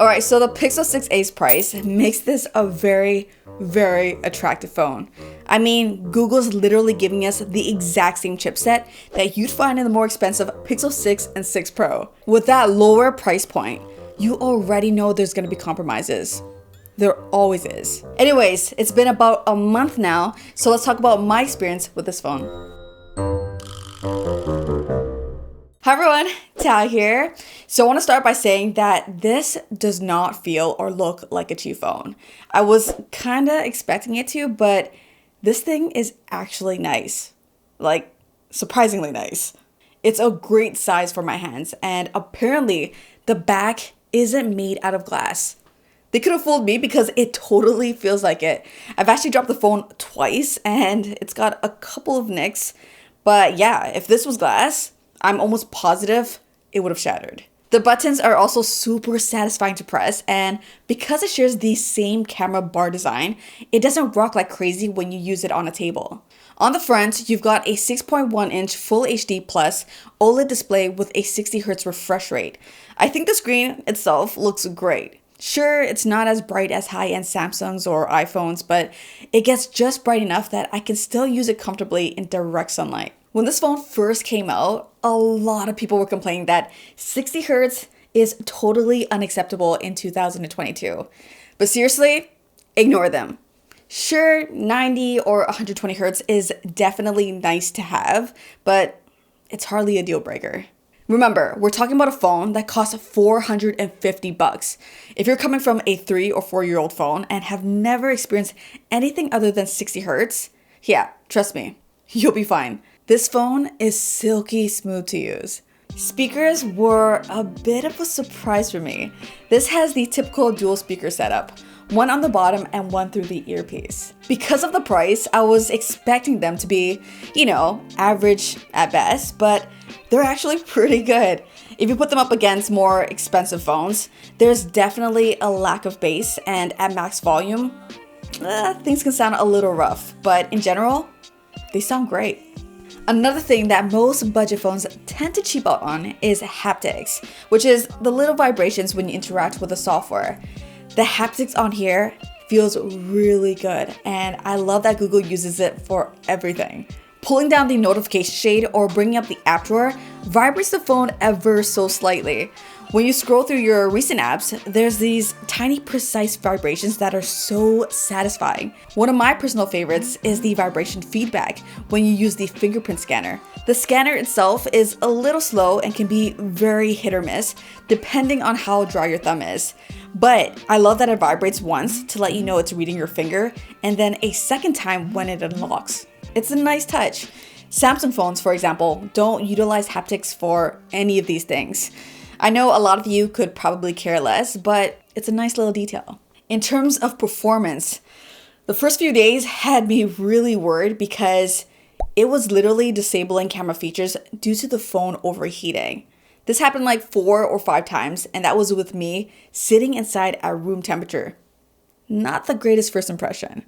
Alright, so the Pixel 6a's price makes this a very, very attractive phone. I mean, Google's literally giving us the exact same chipset that you'd find in the more expensive Pixel 6 and 6 Pro. With that lower price point, you already know there's gonna be compromises. There always is. Anyways, it's been about a month now, so let's talk about my experience with this phone. Hi everyone, Thao here. So I want to start by saying that this does not feel or look like a cheap phone. I was kind of expecting it to, but this thing is actually nice. Like, surprisingly nice. It's a great size for my hands, and apparently the back isn't made out of glass. They could have fooled me because it totally feels like it. I've actually dropped the phone twice and it's got a couple of nicks. But yeah, if this was glass, I'm almost positive it would have shattered. The buttons are also super satisfying to press, and because it shares the same camera bar design, it doesn't rock like crazy when you use it on a table. On the front, you've got a 6.1-inch Full HD Plus OLED display with a 60Hz refresh rate. I think the screen itself looks great. Sure, it's not as bright as high-end Samsungs or iPhones, but it gets just bright enough that I can still use it comfortably in direct sunlight. When this phone first came out, a lot of people were complaining that 60 Hz is totally unacceptable in 2022. But seriously, ignore them. Sure, 90 or 120 Hz is definitely nice to have, but it's hardly a deal breaker. Remember, we're talking about a phone that costs $450. If you're coming from a 3 or 4-year-old phone and have never experienced anything other than 60 Hz, yeah, trust me, you'll be fine. This phone is silky smooth to use. Speakers were a bit of a surprise for me. This has the typical dual speaker setup, one on the bottom and one through the earpiece. Because of the price, I was expecting them to be, average at best, but they're actually pretty good. If you put them up against more expensive phones, there's definitely a lack of bass, and at max volume, things can sound a little rough, but in general, they sound great. Another thing that most budget phones tend to cheap out on is haptics, which is the little vibrations when you interact with the software. The haptics on here feels really good, and I love that Google uses it for everything. Pulling down the notification shade or bringing up the app drawer vibrates the phone ever so slightly. When you scroll through your recent apps, there's these tiny precise vibrations that are so satisfying. One of my personal favorites is the vibration feedback when you use the fingerprint scanner. The scanner itself is a little slow and can be very hit or miss depending on how dry your thumb is. But I love that it vibrates once to let you know it's reading your finger, and then a second time when it unlocks. It's a nice touch. Samsung phones, for example, don't utilize haptics for any of these things. I know a lot of you could probably care less, but it's a nice little detail. In terms of performance, the first few days had me really worried because it was literally disabling camera features due to the phone overheating. This happened like 4 or 5 times, and that was with me sitting inside at room temperature. Not the greatest first impression.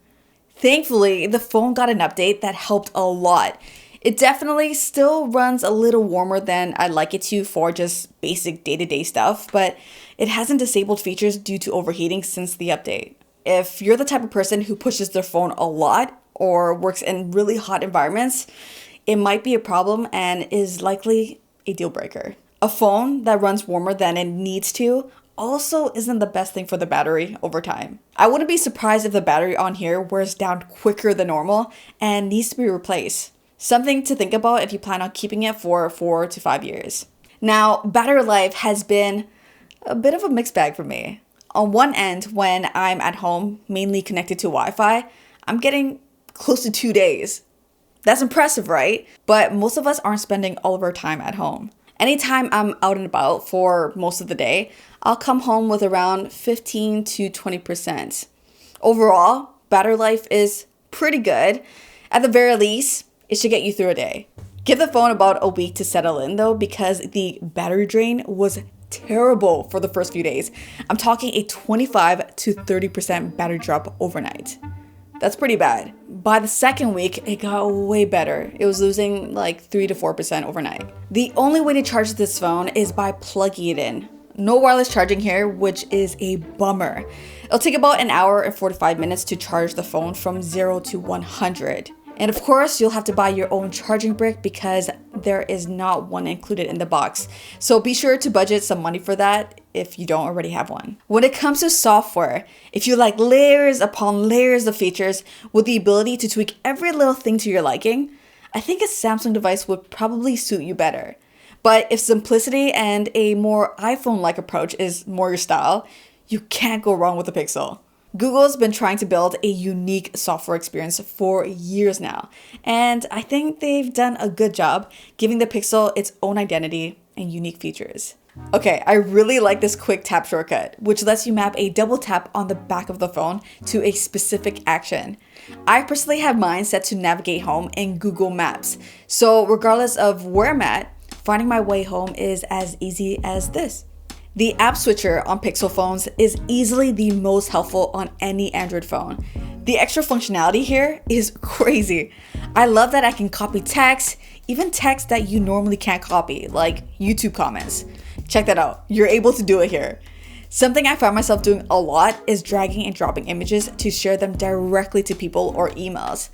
Thankfully, the phone got an update that helped a lot. It definitely still runs a little warmer than I'd like it to for just basic day-to-day stuff, but it hasn't disabled features due to overheating since the update. If you're the type of person who pushes their phone a lot or works in really hot environments, it might be a problem and is likely a deal breaker. A phone that runs warmer than it needs to also isn't the best thing for the battery over time. I wouldn't be surprised if the battery on here wears down quicker than normal and needs to be replaced. Something to think about if you plan on keeping it for 4 to 5 years. Now, battery life has been a bit of a mixed bag for me. On one end, when I'm at home, mainly connected to Wi-Fi, I'm getting close to 2 days. That's impressive, right? But most of us aren't spending all of our time at home. Anytime I'm out and about for most of the day, I'll come home with around 15 to 20%. Overall, battery life is pretty good. At the very least, it should get you through a day. Give the phone about a week to settle in though, because the battery drain was terrible for the first few days. I'm talking a 25 to 30% battery drop overnight. That's pretty bad. By the second week, it got way better. It was losing like 3 to 4% overnight. The only way to charge this phone is by plugging it in. No wireless charging here, which is a bummer. It'll take about an hour and 45 minutes to charge the phone from 0 to 100. And of course, you'll have to buy your own charging brick because there is not one included in the box. So be sure to budget some money for that if you don't already have one. When it comes to software, if you like layers upon layers of features with the ability to tweak every little thing to your liking, I think a Samsung device would probably suit you better. But if simplicity and a more iPhone-like approach is more your style, you can't go wrong with a Pixel. Google's been trying to build a unique software experience for years now, and I think they've done a good job giving the Pixel its own identity and unique features. Okay, I really like this quick tap shortcut, which lets you map a double tap on the back of the phone to a specific action. I personally have mine set to navigate home in Google Maps, so regardless of where I'm at, finding my way home is as easy as this. The app switcher on Pixel phones is easily the most helpful on any Android phone. The extra functionality here is crazy. I love that I can copy text, even text that you normally can't copy, like YouTube comments. Check that out, you're able to do it here. Something I find myself doing a lot is dragging and dropping images to share them directly to people or emails.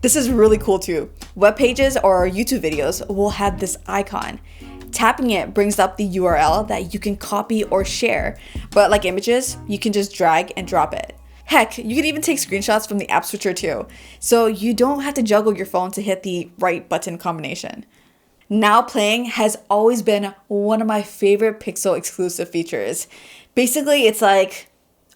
This is really cool too. Web pages or YouTube videos will have this icon. Tapping it brings up the URL that you can copy or share, but like images, you can just drag and drop it. Heck, you can even take screenshots from the app switcher too, so you don't have to juggle your phone to hit the right button combination. Now Playing has always been one of my favorite Pixel exclusive features. Basically, it's like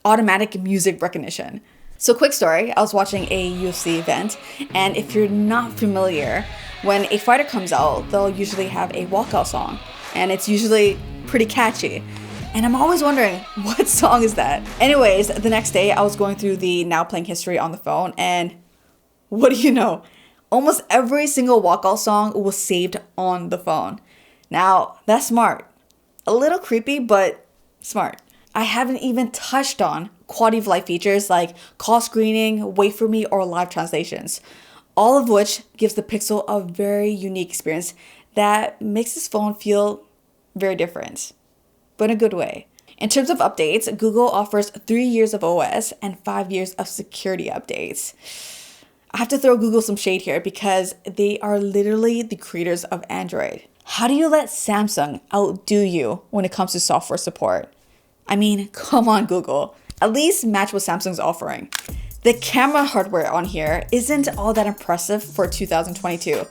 automatic music recognition. So quick story, I was watching a UFC event, and if you're not familiar, when a fighter comes out, they'll usually have a walkout song, and it's usually pretty catchy. And I'm always wondering, what song is that? Anyways, the next day I was going through the Now Playing history on the phone, and what do you know? Almost every single walkout song was saved on the phone. Now, that's smart. A little creepy, but smart. I haven't even touched on quality of life features like call screening, wait for me, or live translations. All of which gives the Pixel a very unique experience that makes this phone feel very different, but in a good way. In terms of updates, Google offers 3 years of OS and 5 years of security updates. I have to throw Google some shade here because they are literally the creators of Android. How do you let Samsung outdo you when it comes to software support? I mean, come on Google, at least match what Samsung's offering. The camera hardware on here isn't all that impressive for 2022,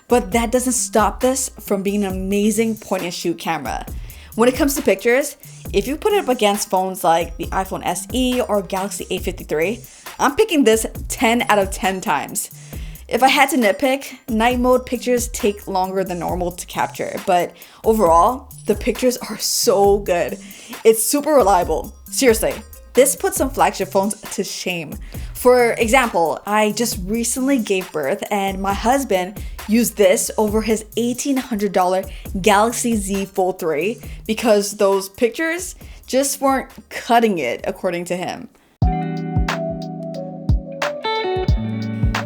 but that doesn't stop this from being an amazing point and shoot camera. When it comes to pictures, if you put it up against phones like the iPhone SE or Galaxy A53, I'm picking this 10 out of 10 times. If I had to nitpick, night mode pictures take longer than normal to capture, but overall, the pictures are so good. It's super reliable. Seriously, this puts some flagship phones to shame. For example, I just recently gave birth and my husband used this over his $1,800 Galaxy Z Fold 3 because those pictures just weren't cutting it according to him.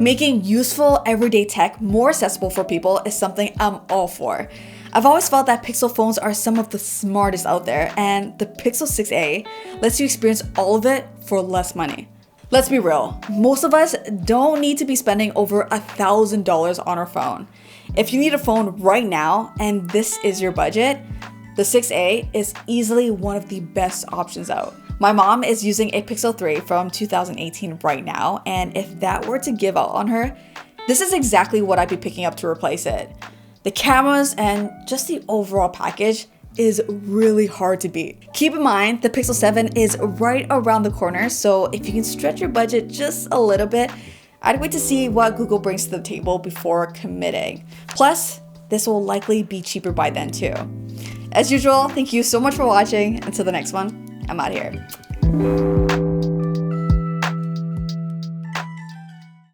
Making useful everyday tech more accessible for people is something I'm all for. I've always felt that Pixel phones are some of the smartest out there, and the Pixel 6a lets you experience all of it for less money. Let's be real, most of us don't need to be spending over $1,000 on our phone. If you need a phone right now and this is your budget, the 6a is easily one of the best options out. My mom is using a Pixel 3 from 2018 right now, and if that were to give out on her, this is exactly what I'd be picking up to replace it. The cameras and just the overall package is really hard to beat. Keep in mind, the Pixel 7 is right around the corner, so if you can stretch your budget just a little bit, I'd wait to see what Google brings to the table before committing. Plus, this will likely be cheaper by then too. As usual, thank you so much for watching. Until the next one, I'm out of here.